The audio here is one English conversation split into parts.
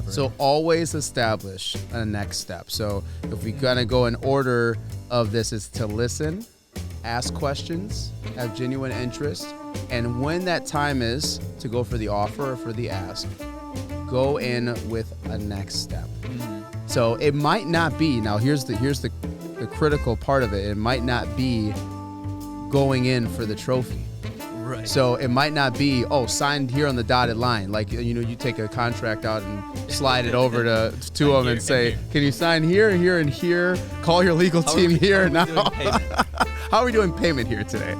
over. So always establish a next step. So if we kind of go in order of this, is to listen, ask questions, have genuine interest, and when that time is to go for the offer or for the ask, go in with a next step. So it might not be, now here's the critical part of it. It might not be going in for the trophy. Right. So it might not be, signed here on the dotted line. Like, you take a contract out and slide it over to two of them and say, can you sign here, here, and here? Call your legal team here now. How are we doing payment here today?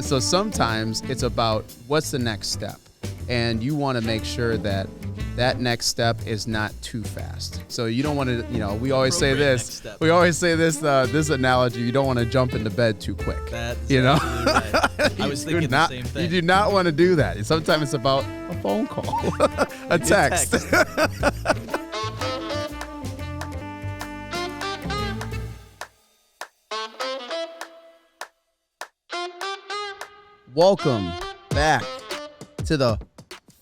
So sometimes it's about what's the next step. And you want to make sure that next step is not too fast. So you don't want to, we always say this. We always say this analogy. You don't want to jump into bed too quick. That's right. I was thinking the same thing. You do not want to do that. Sometimes it's about a phone call, a text. Welcome back to the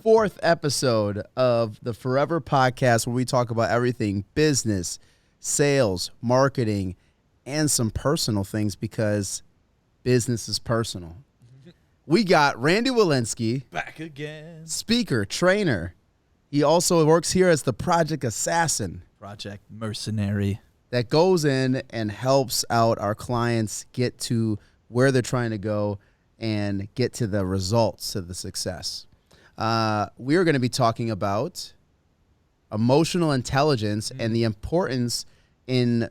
4th episode of the Forever podcast, where we talk about everything business, sales, marketing, and some personal things, because business is personal. We got Randy Wilinski, back again, speaker, trainer. He also works here as the project assassin, project mercenary, that goes in and helps out our clients get to where they're trying to go and get to the results, to the success. We are going to be talking about emotional intelligence and the importance in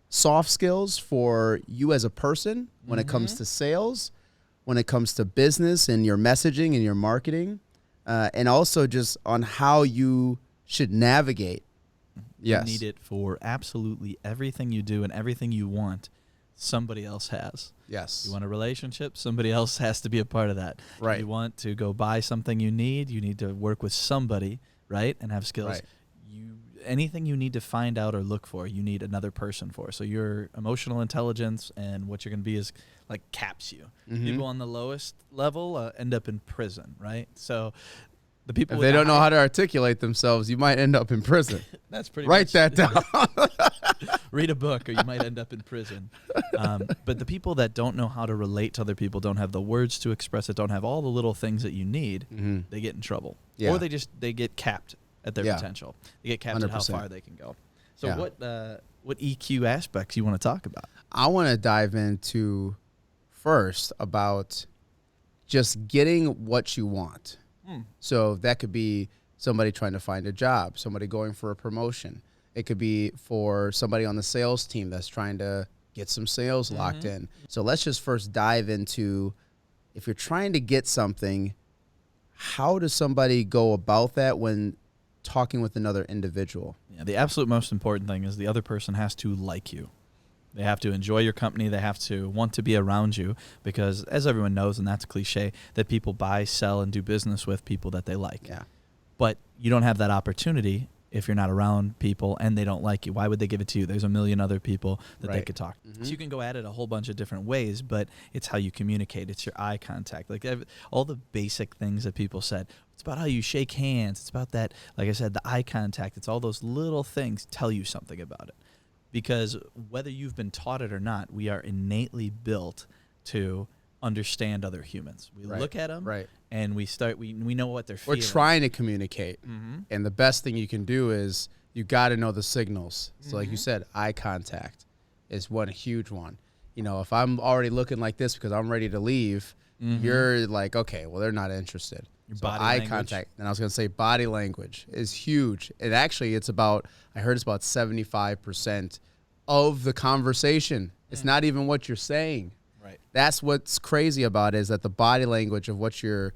soft skills for you as a person when it comes to sales, when it comes to business and your messaging and your marketing, and also just on how you should navigate. You need it for absolutely everything you do and everything you want. Somebody else has. Yes. You want a relationship, somebody else has to be a part of that. Right. You want to go buy something you need to work with somebody, right, and have skills. Right. Anything you need to find out or look for, you need another person for. So your emotional intelligence and what you're going to be is like caps you. People on the lowest level end up in prison, right? So the people if they don't know how to articulate themselves, you might end up in prison. That's pretty Write much that down. Read a book or you might end up in prison. But the people that don't know how to relate to other people, don't have the words to express it, don't have all the little things that you need, they get in trouble. Yeah. Or they get capped at their potential. They get capped 100%. At how far they can go. So what EQ aspects you want to talk about? I want to dive into first about just getting what you want. So that could be somebody trying to find a job, somebody going for a promotion. It could be for somebody on the sales team that's trying to get some sales locked in. So let's just first dive into, if you're trying to get something, how does somebody go about that when talking with another individual? Yeah, the absolute most important thing is the other person has to like you. They have to enjoy your company. They have to want to be around you, because as everyone knows, and that's cliche, that people buy, sell, and do business with people that they like. Yeah. But you don't have that opportunity if you're not around people and they don't like you. Why would they give it to you? There's a million other people that they could talk to. So you can go at it a whole bunch of different ways, but it's how you communicate. It's your eye contact. Like all the basic things that people said. It's about how you shake hands. It's about that, like I said, the eye contact. It's all those little things tell you something about it. Because whether you've been taught it or not, we are innately built to understand other humans. We look at them, and we know what they're feeling. We're trying to communicate, and the best thing you can do is you got to know the signals. So like you said, eye contact is one huge one. If I'm already looking like this because I'm ready to leave, you're like, okay, well, they're not interested. Eye contact, and I was going to say body language is huge. And actually, I heard it's about 75% of the conversation. It's not even what you're saying. Right. That's what's crazy about it, is that the body language of what you're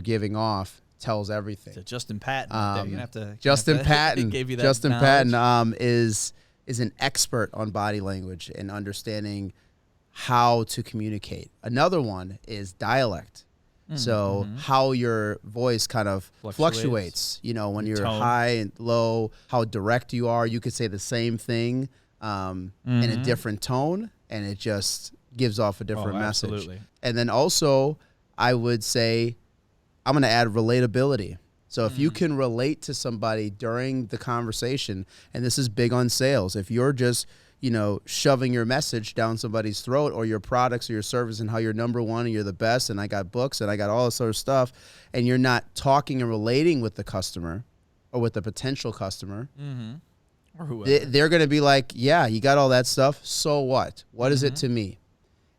giving off tells everything. So Justin Patton, you're gonna have to. Justin Patton gave you that Justin knowledge. Patton is an expert on body language and understanding how to communicate. Another one is dialect. So how your voice kind of fluctuates, when you're high and low, how direct you are. You could say the same thing in a different tone, and it just gives off a different message. Absolutely. And then also, I would say, I'm going to add relatability. So if you can relate to somebody during the conversation, and this is big on sales, if you're just, shoving your message down somebody's throat, or your products or your service and how you're number one and you're the best and I got books and I got all this sort of stuff, and you're not talking and relating with the customer or with the potential customer, or whoever, they're going to be like, yeah, you got all that stuff. So what? What is it to me?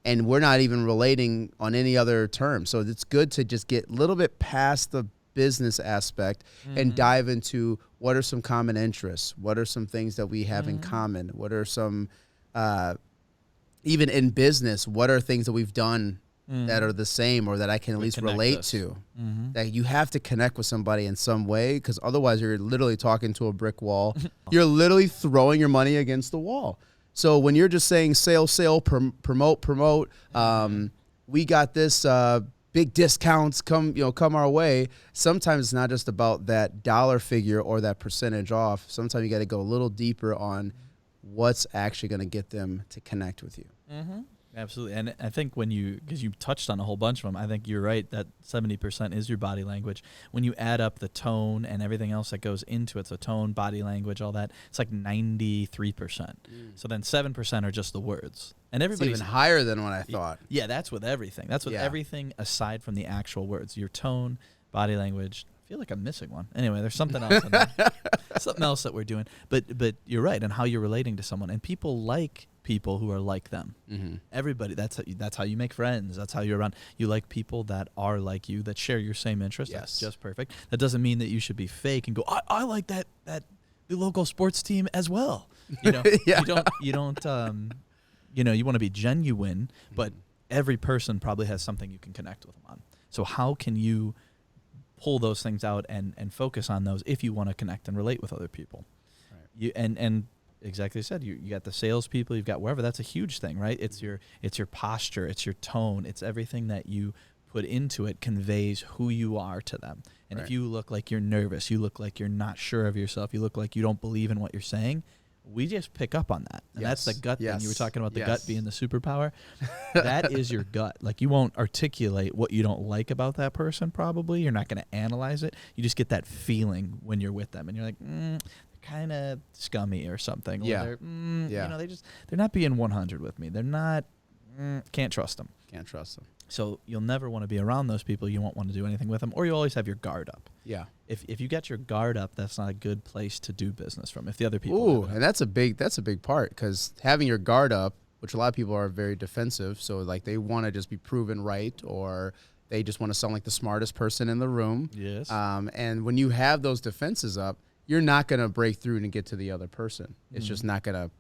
And we're not even relating on any other terms. So it's good to just get a little bit past the business aspect and dive into what are some common interests, what are some things that we have in common, what are some even in business, what are things that we've done that are the same or that I can at least relate to. That you have to connect with somebody in some way, because otherwise you're literally talking to a brick wall. You're literally throwing your money against the wall. So when you're just saying sale, promote, we got this big discounts, come our way. Sometimes it's not just about that dollar figure or that percentage off. Sometimes you got to go a little deeper on what's actually going to get them to connect with you. Absolutely. And I think because you touched on a whole bunch of them, I think you're right that 70% is your body language. When you add up the tone and everything else that goes into it, so tone, body language, all that, it's like 93%. So then 7% are just the words. And everybody's even higher than what I thought. Yeah, that's with everything. That's with everything aside from the actual words. Your tone, body language. I feel like I'm missing one. Anyway, there's something else in there. Something else that we're doing. But you're right, and how you're relating to someone. And people like people who are like them. Everybody, that's how you make friends. That's how you're around. You like people that are like you, that share your same interests. Yes. That's just perfect. That doesn't mean that you should be fake and go, I like that the local sports team as well. You don't you want to be genuine, but every person probably has something you can connect with them on. So how can you pull those things out and focus on those if you want to connect and relate with other people? Right. And exactly as I said, you got the salespeople, you've got wherever. That's a huge thing, right? It's your posture, it's your tone, it's everything that you put into it conveys who you are to them. And if you look like you're nervous, you look like you're not sure of yourself, you look like you don't believe in what you're saying, we just pick up on that. And that's the gut thing. You were talking about the gut being the superpower. That is your gut. Like, you won't articulate what you don't like about that person probably. You're not going to analyze it. You just get that feeling when you're with them. And you're like, they're kind of scummy or something. Yeah. Or they're not being 100 with me. They're not, can't trust them. Can't trust them. So you'll never want to be around those people. You won't want to do anything with them, or you always have your guard up. Yeah. If you get your guard up, that's not a good place to do business from. If the other people, and that's a big part, because having your guard up, which a lot of people are very defensive, so like they want to just be proven right, or they just want to sound like the smartest person in the room. Yes. And when you have those defenses up, you're not going to break through and get to the other person. It's just not gonna.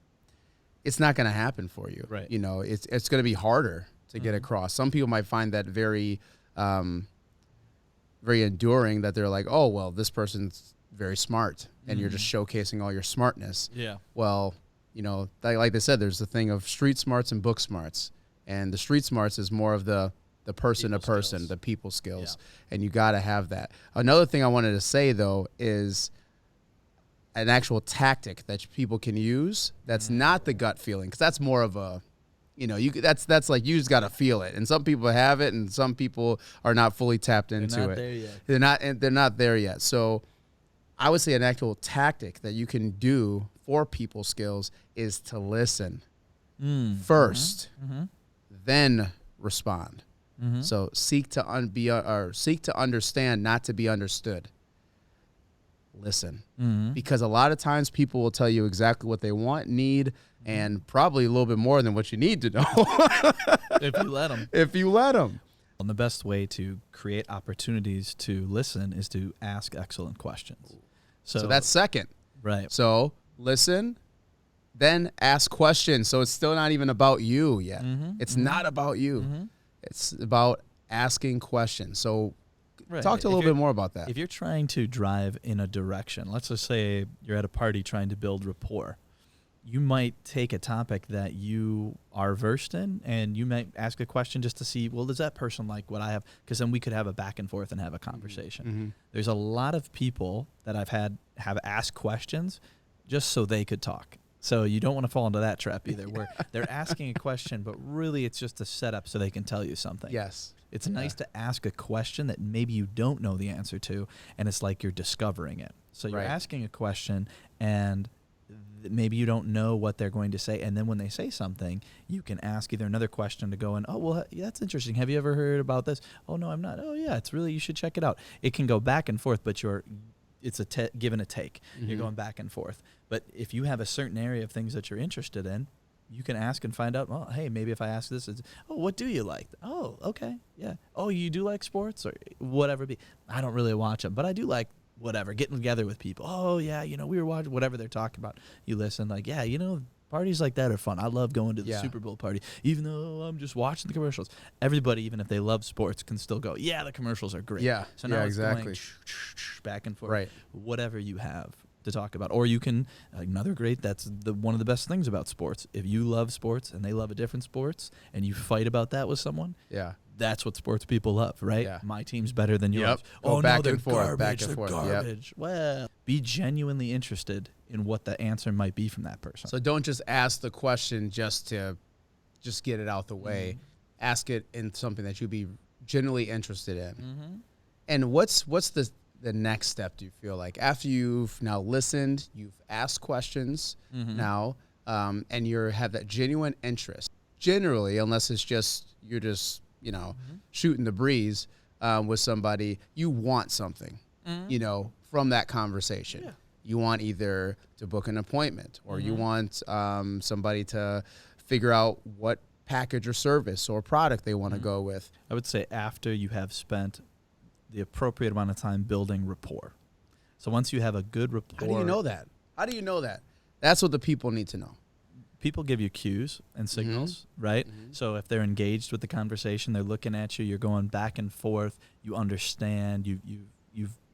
It's not going to happen for you. Right. It's going to be harder to get across. Some people might find that very, very enduring, that they're like, oh, well, this person's very smart, and you're just showcasing all your smartness. Yeah. Well, like they said, there's the thing of street smarts and book smarts, and the street smarts is more of the person to person, the people skills, and you got to have that. Another thing I wanted to say, though, is an actual tactic that people can use that's not the gut feeling, because that's more of a, that's like, you just got to feel it. And some people have it, and some people are not fully tapped into it. There yet. They're not there yet. So I would say an actual tactic that you can do for people skills is to listen first, then respond. So seek to understand, not to be understood. Listen, because a lot of times people will tell you exactly what they want, need, and probably a little bit more than what you need to know. If you let them. If you let them. And the best way to create opportunities to listen is to ask excellent questions. So that's second. Right. So listen, then ask questions. So it's still not even about you yet. It's not about you. It's about asking questions. So talk to a little bit more about that. If you're trying to drive in a direction, let's just say you're at a party trying to build rapport, you might take a topic that you are versed in, and you might ask a question just to see, well, does that person like what I have? Because then we could have a back and forth and have a conversation. There's a lot of people that have asked questions just so they could talk. So you don't want to fall into that trap either, where they're asking a question, but really it's just a setup so they can tell you something. Yes. It's nice to ask a question that maybe you don't know the answer to, and it's like you're discovering it. So you're asking a question, and maybe you don't know what they're going to say, and then when they say something, you can ask either another question to go in, oh, well, yeah, that's interesting. Have you ever heard about this? Oh, no, I'm not. Oh, yeah, it's really, you should check it out. It can go back and forth, but it's a give and a take. You're going back and forth. But if you have a certain area of things that you're interested in, you can ask and find out, well, hey, maybe if I ask this, it's, oh, what do you like? Oh, okay, yeah. Oh, you do like sports or whatever it be. I don't really watch them, but I do like whatever, getting together with people. Oh, yeah, we were watching whatever they're talking about. You listen, like, yeah, parties like that are fun. I love going to the Super Bowl party, even though I'm just watching the commercials. Everybody, even if they love sports, can still go, yeah, the commercials are great. Yeah, so now it's exactly. going back and forth, whatever you have to talk about. Or you can, another great, that's one of the best things about sports. If you love sports and they love a different sports and you fight about that with someone, that's what sports people love, right? Yeah. My team's better than yours. Oh, no, they're garbage. They're garbage. Yep. Well, be genuinely interested in what the answer might be from that person. So don't just ask the question just to get it out the way. Ask it in something that you'd be genuinely interested in. And what's the next step, do you feel like? After you've now listened, you've asked questions now, and you have that genuine interest. Generally, unless it's just you're just shooting the breeze with somebody, you want something, from that conversation. Yeah. You want either to book an appointment or you want somebody to figure out what package or service or product they want to go with. I would say after you have spent the appropriate amount of time building rapport. So once you have a good rapport. How do you know that? That's what the people need to know. People give you cues and signals, right? So if they're engaged with the conversation, they're looking at you, you're going back and forth, you understand,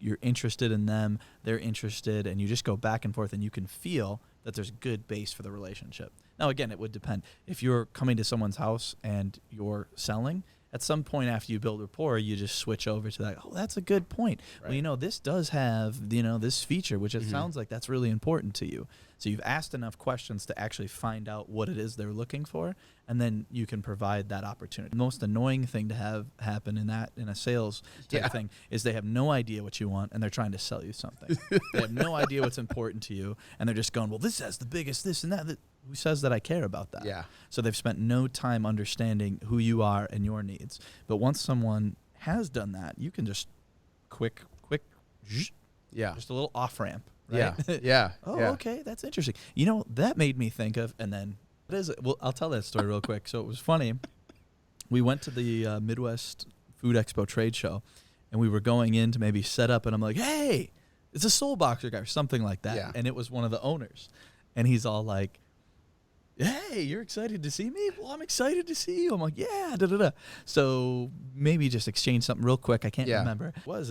you're interested in them, they're interested, and you just go back and forth, and you can feel that there's a good base for the relationship. Now, again, it would depend. If you're coming to someone's house and you're selling, at some point after you build rapport, you just switch over to that. Oh, that's a good point. Right. Well, this does have, this feature, which it sounds like that's really important to you. So you've asked enough questions to actually find out what it is they're looking for, and then you can provide that opportunity. The most annoying thing to have happen in a sales type thing is they have no idea what you want, and they're trying to sell you something. They have no idea what's important to you, and they're just going, well, this has the biggest this and that. Who says that I care about that? Yeah. So they've spent no time understanding who you are and your needs. But once someone has done that, you can just quick, just a little off ramp. Right? Yeah. Okay, that's interesting. That made me think of, and then I'll tell that story real quick. So it was funny. We went to the Midwest Food Expo trade show, and we were going in to maybe set up, and I'm like, hey, it's a Soul Boxer guy or something like that. Yeah. And it was one of the owners, and he's all like, hey, you're excited to see me? Well, I'm excited to see you. I'm like, yeah, da-da-da. So maybe just exchange something real quick. I can't remember. What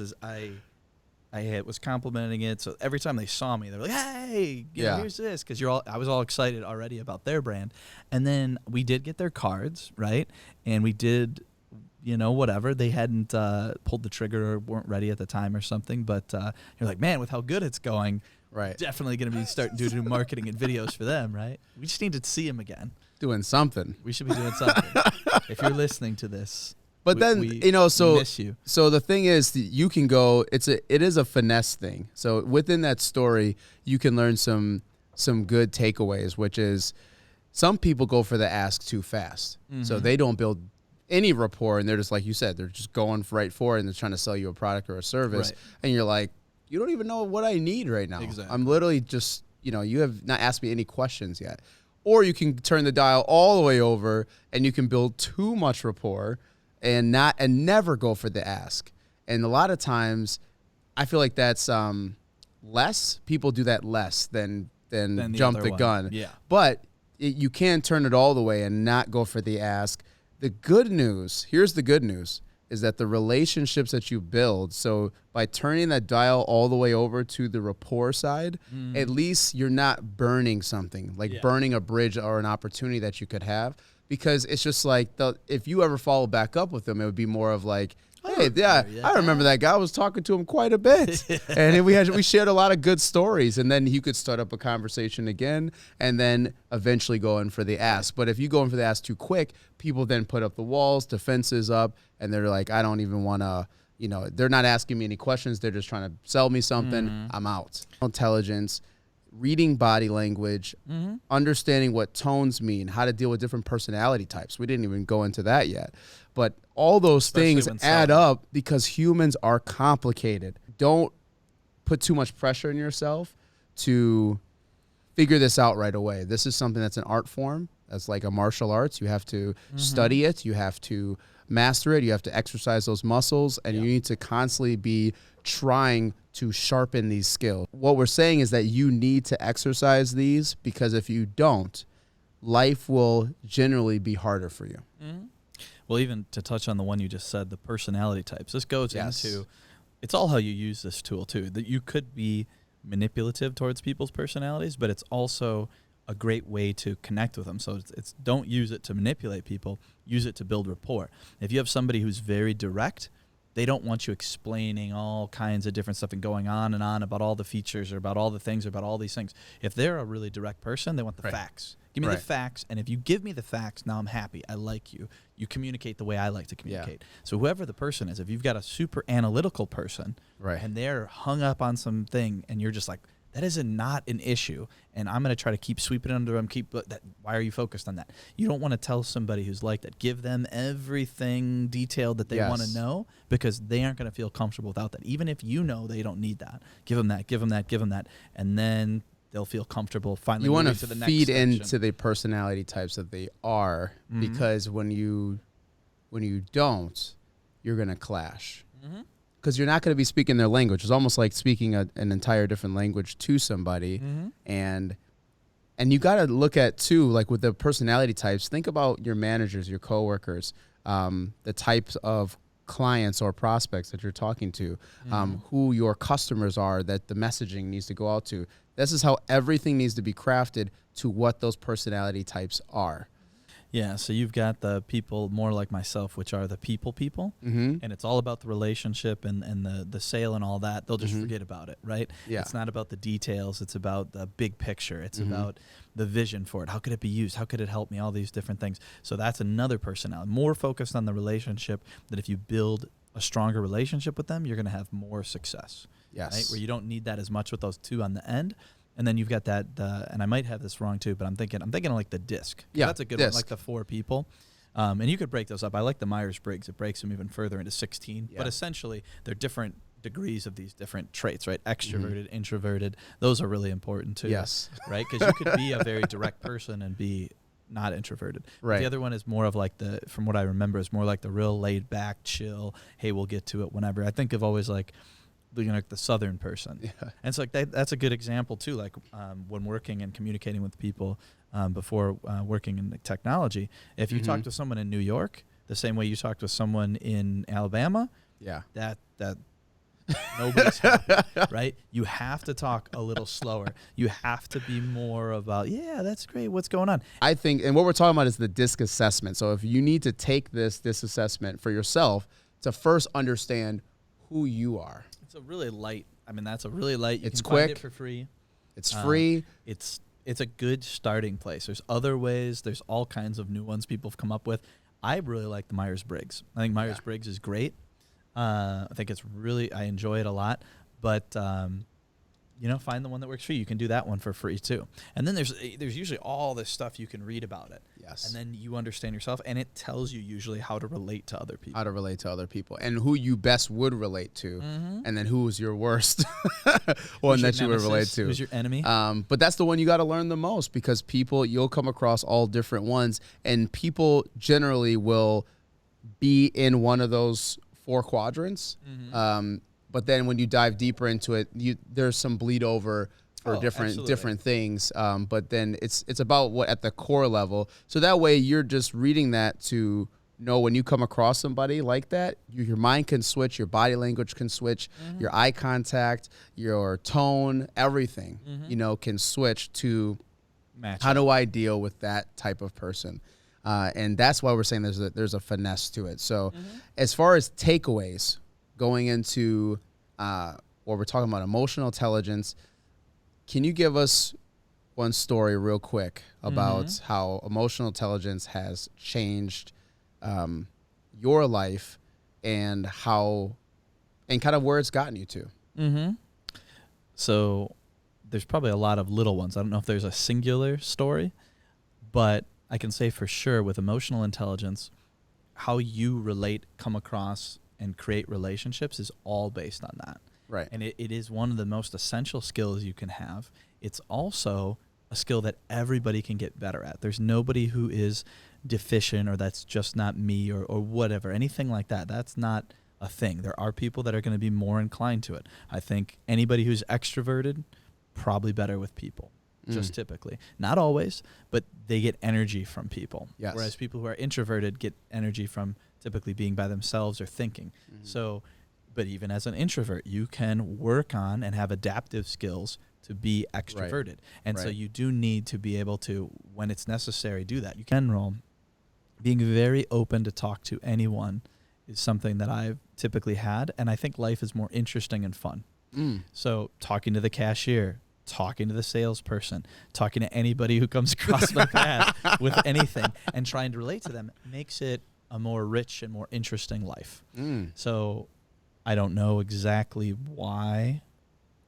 I was complimenting it. So every time they saw me, they were like, hey, here's this. Because I was all excited already about their brand. And then we did get their cards, right? And we did, whatever. They hadn't pulled the trigger or weren't ready at the time or something. But you're like, man, with how good it's going, right, definitely going to be starting to do marketing and videos for them, right? We just need to see them again. Doing something. We should be doing something. If you're listening to this. But we miss you. So the thing is, you can go, it is a finesse thing. So within that story, you can learn some good takeaways, which is some people go for the ask too fast. So they don't build any rapport, and they're just, like you said, they're just going right for it, and they're trying to sell you a product or a service. Right. And you're like, you don't even know what I need right now. Exactly. I'm literally just, you have not asked me any questions yet. Or you can turn the dial all the way over, and you can build too much rapport and never go for the ask. And a lot of times, I feel like that's less. People do that less than jump the gun. Yeah. But you can turn it all the way and not go for the ask. The good news, here's the good news, is that the relationships that you build, so by turning that dial all the way over to the rapport side, at least you're not burning something, burning a bridge or an opportunity that you could have, because it's just like, if you ever follow back up with them, it would be more of like, Hey, yeah, I remember that guy. I was talking to him quite a bit, and we shared a lot of good stories. And then you could start up a conversation again, and then eventually go in for the ask. But if you go in for the ask too quick, people then put up the walls, defenses up, and they're like, I don't even want to. They're not asking me any questions. They're just trying to sell me something. I'm out. Intelligence, reading body language, understanding what tones mean, how to deal with different personality types. We didn't even go into that yet. But all those things add up because humans are complicated. Don't put too much pressure on yourself to figure this out right away. This is something that's an art form. That's like a martial arts. You have to study it. You have to master it. You have to exercise those muscles, and you need to constantly be trying to sharpen these skills. What we're saying is that you need to exercise these, because if you don't, life will generally be harder for you. Well, even to touch on the one you just said, the personality types, this goes into, it's all how you use this tool too. That you could be manipulative towards people's personalities, but it's also a great way to connect with them. So it's don't use it to manipulate people, use it to build rapport. If you have somebody who's very direct, they don't want you explaining all kinds of different stuff and going on and on about all the features or about all the things or about all these things. If they're a really direct person, they want the facts. Give me the facts, and if you give me the facts, now I'm happy. I like you. You communicate the way I like to communicate. So whoever the person is, if you've got a super analytical person and they're hung up on something and you're just like, that is not an issue, and I'm going to try to keep sweeping it under them. Why are you focused on that? You don't want to tell somebody who's like that. Give them everything detailed that they want to know, because they aren't going to feel comfortable without that. Even if you know they don't need that, give them that, give them that, give them that, and then they'll feel comfortable finally moving to the next feed section. into the personality types that they are, because when you don't, you're going to clash. Because you're not going to be speaking their language. It's almost like speaking an entire different language to somebody. And you got to look at, too, like with the personality types, think about your managers, your coworkers, the types of clients or prospects that you're talking to, who your customers are that the messaging needs to go out to. This is how everything needs to be crafted to what those personality types are. Yeah, so you've got the people more like myself, which are the people, and it's all about the relationship and the sale and all that. They'll just forget about it, right? Yeah. It's not about the details. It's about the big picture. It's about the vision for it. How could it be used? How could it help me? All these different things. So that's another personality, more focused on the relationship, that if you build a stronger relationship with them, you're going to have more success. Yes. Right? Where you don't need that as much with those two on the end. And then you've got that, and I might have this wrong too, but I'm thinking of like the disc. Yeah, that's a good one, like the 4 people. And you could break those up. I like the Myers-Briggs. It breaks them even further into 16. Yeah. But essentially, they're different degrees of these different traits, right? Extroverted, introverted. Those are really important too. Yes. Right? Because you could be a very direct person and be not introverted. Right. The other one is more of like from what I remember, is more like the real laid back, chill, hey, we'll get to it whenever. I think of always like the Southern person. Yeah. And it's like that's a good example too. Like when working and communicating with people before working in technology, if you talk to someone in New York the same way you talk to someone in Alabama, that nobody's happy, right? You have to talk a little slower. You have to be more about, that's great, what's going on? I think, and what we're talking about is the DISC assessment. So if you need to take this assessment for yourself to first understand who you are. It's a really light. That's a really light. You it's can quick. Find it for free. It's free. It's a good starting place. There's other ways. There's all kinds of new ones people have come up with. I really like the Myers-Briggs. I think Myers-Briggs is great. I think it's really, I enjoy it a lot. But find the one that works for you. You can do that one for free too. And then there's usually all this stuff you can read about it. Yes. And then you understand yourself, and it tells you usually how to relate to other people. And who you best would relate to, and then who is your worst one that you would relate to. Who's your enemy? But that's the one you got to learn the most, because you'll come across all different ones, and people generally will be in one of those 4 quadrants. But then when you dive deeper into it, there's some bleed over for different things. But then it's about what at the core level. So that way you're just reading that to know when you come across somebody like that, your mind can switch, your body language can switch, your eye contact, your tone, everything, can switch to match how do I deal with that type of person. And that's why we're saying there's a finesse to it. So as far as takeaways going into what we're talking about, emotional intelligence, can you give us one story real quick about how emotional intelligence has changed your life and kind of where it's gotten you to? So there's probably a lot of little ones. I don't know if there's a singular story, but I can say for sure with emotional intelligence, how you relate, come across, and create relationships is all based on that. Right. And it is one of the most essential skills you can have. It's also a skill that everybody can get better at. There's nobody who is deficient or that's just not me or whatever, anything like that. That's not a thing. There are people that are going to be more inclined to it. I think anybody who's extroverted, probably better with people, just typically. Not always, but they get energy from people. Yes. Whereas people who are introverted get energy from typically being by themselves or thinking. So, but even as an introvert, you can work on and have adaptive skills to be extroverted. Right. And so you do need to be able to, when it's necessary, do that. You can roll. Being very open to talk to anyone is something that I've typically had, and I think life is more interesting and fun. So talking to the cashier, talking to the salesperson, talking to anybody who comes across my path with anything and trying to relate to them makes it a more rich and more interesting life. So I don't know exactly why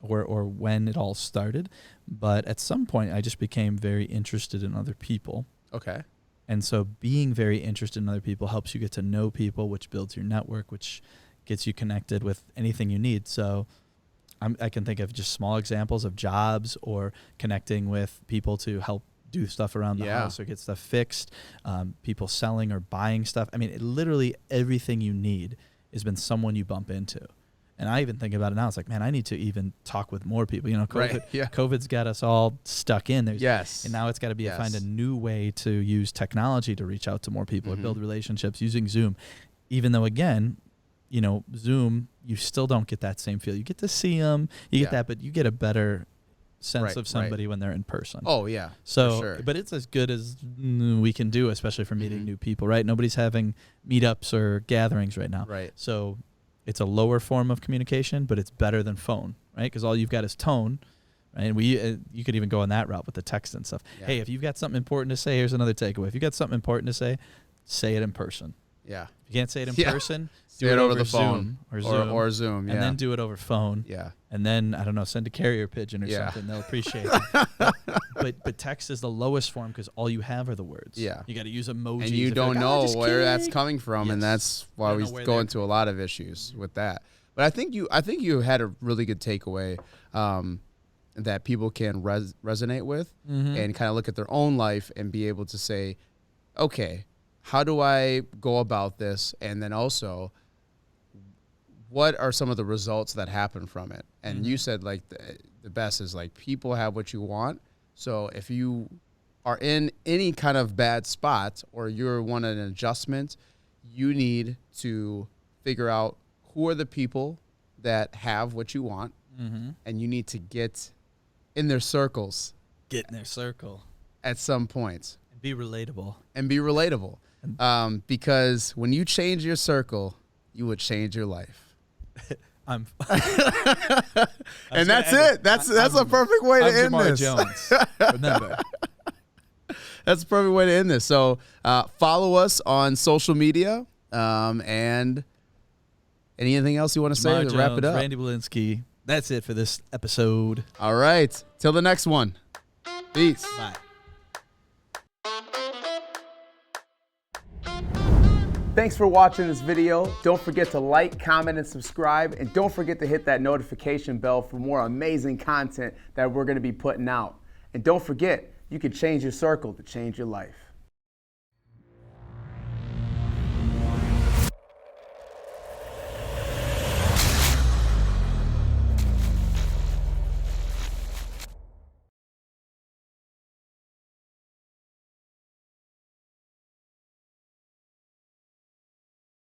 or when it all started, but at some point I just became very interested in other people. Okay. And so being very interested in other people helps you get to know people, which builds your network, which gets you connected with anything you need. So I can think of just small examples of jobs or connecting with people to help do stuff around the house or get stuff fixed, people selling or buying stuff. I mean, literally everything you need has been someone you bump into. And I even think about it now. It's like, man, I need to even talk with more people. You know, COVID's got us all stuck in. And now it's got to be find a new way to use technology to reach out to more people or build relationships using Zoom. Even though, again, you know, Zoom, you still don't get that same feel. You get to see them, you get that, but you get a better sense of somebody when they're in person. Oh, yeah. So, for sure. But it's as good as we can do, especially for meeting new people, right? Nobody's having meetups or gatherings right now. Right. So it's a lower form of communication, but it's better than phone, right? Because all you've got is tone, right? And you could even go on that route with the text and stuff. Yeah. Hey, if you've got something important to say, here's another takeaway. If you've got something important to say it in person. Yeah. If you can't say it in person, do it over the phone or Zoom. And then do it over phone. Yeah. And then, I don't know, send a carrier pigeon or something. They'll appreciate it. But text is the lowest form because all you have are the words. Yeah. You got to use emojis. And you don't know where that's coming from, and that's why we go into a lot of issues with that. But I think you had a really good takeaway that people can resonate with and kind of look at their own life and be able to say, okay, how do I go about this? And then also, what are some of the results that happen from it? And you said, like, the best is, like, people have what you want. So if you are in any kind of bad spot or you want an adjustment, you need to figure out who are the people that have what you want, and you need to get in their circles. Get in their circle. At some point. And be relatable. Because when you change your circle, you would change your life. And that's it. That's a perfect way to end Jamar this. Jones. Remember. That's a perfect way to end this. So follow us on social media. And anything else you want to say to wrap it up? Randy Wilinski. That's it for this episode. All right. Till the next one. Peace. Bye. Thanks for watching this video. Don't forget to like, comment, and subscribe. And don't forget to hit that notification bell for more amazing content that we're going to be putting out. And don't forget, you can change your circle to change your life.